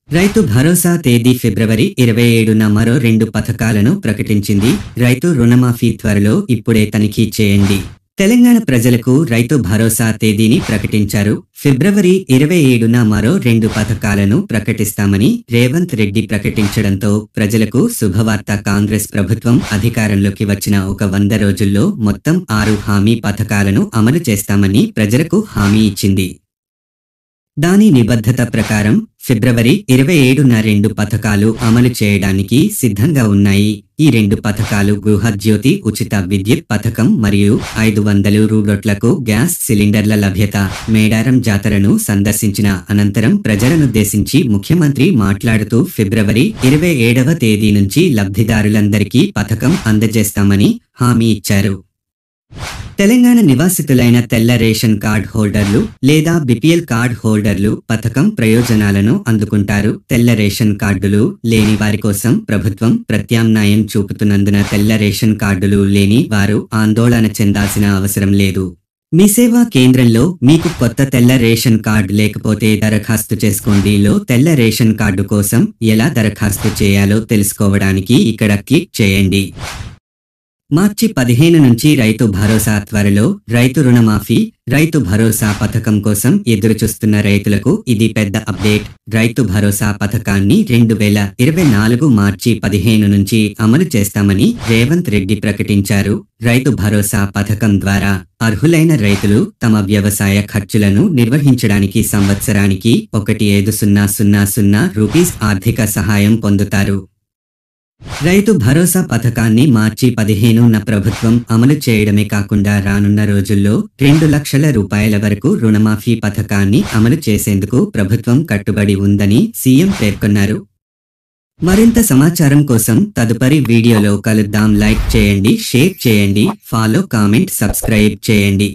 రైతు భరోసా తేదీ ఫిబ్రవరి 27న మరో 2 పథకాలను ప్రకటించింది. రైతు రుణమాఫీ త్వరలో ఇప్పుడే తనిఖీ చేయండి. తెలంగాణ ప్రజలకు రైతు భరోసా తేదీని ప్రకటించారు. ఫిబ్రవరి 27న మరో 2 పథకాలను ప్రకటిస్తామని రేవంత్ రెడ్డి ప్రకటించడంతో ప్రజలకు శుభవార్త. కాంగ్రెస్ ప్రభుత్వం అధికారంలోకి వచ్చిన ఒక 100 రోజుల్లో మొత్తం 6 హామీ పథకాలను అమలు చేస్తామని ప్రజలకు హామీ ఇచ్చింది. దాని నిబద్ధత ప్రకారం ఫిబ్రవరి 27న 2 పథకాలు అమలు చేయడానికి సిద్ధంగా ఉన్నాయి. ఈ 2 పథకాలు గృహజ్యోతి ఉచిత విద్యుత్ పథకం మరియు 500 రూపాయలకు గ్యాస్ సిలిండర్ల లభ్యత. మేడారం జాతరను సందర్శించిన అనంతరం ప్రజలనుద్దేశించి ముఖ్యమంత్రి మాట్లాడుతూ ఫిబ్రవరి 27వ తేదీ నుంచి లబ్ధిదారులందరికీ పథకం అందజేస్తామని హామీ ఇచ్చారు. తెలంగాణ నివాసితులైన తెల్ల రేషన్ కార్డ్ హోల్డర్లు లేదా బిపిఎల్ కార్డ్ హోల్డర్లు పథకం ప్రయోజనాలను అందుకుంటారు. తెల్ల రేషన్ కార్డులు లేని వారి కోసం ప్రభుత్వం ప్రత్యామ్నాయం చూపుతున్నందున తెల్ల రేషన్ కార్డులు లేని వారు ఆందోళన చెందాల్సిన అవసరం లేదు. మీ సేవా కేంద్రంలో మీకు కొత్త తెల్ల రేషన్ కార్డు లేకపోతే దరఖాస్తు చేసుకోండి. లో తెల్ల రేషన్ కార్డు కోసం ఎలా దరఖాస్తు చేయాలో తెలుసుకోవడానికి ఇక్కడ క్లిక్ చేయండి. మార్చి 15 నుంచి రైతు భరోసా త్వరలో రైతు రుణమాఫీ. రైతు భరోసా పథకం కోసం ఎదురుచూస్తున్న రైతులకు ఇది పెద్ద అప్డేట్. రైతు భరోసా పథకాన్ని 2024 మార్చి 15 నుంచి అమలు చేస్తామని రేవంత్ రెడ్డి ప్రకటించారు. రైతు భరోసా పథకం ద్వారా అర్హులైన రైతులు తమ వ్యవసాయ ఖర్చులను నిర్వహించడానికి సంవత్సరానికి 1,5000 రూపీస్ ఆర్థిక సహాయం పొందుతారు. రైతు భరోసా పథకాన్ని మార్చి 15న ప్రభుత్వం అమలు చేయడమే కాకుండా రానున్న రోజుల్లో 2 లక్షల రూపాయల వరకు రుణమాఫీ పథకాన్ని అమలు చేసేందుకు ప్రభుత్వం కట్టుబడి ఉందని సీఎం పేర్కొన్నారు. మరింత సమాచారం కోసం తదుపరి వీడియోలో కలుద్దాం. లైక్ చేయండి, షేర్ చేయండి, ఫాలో, కామెంట్, సబ్స్క్రైబ్ చేయండి.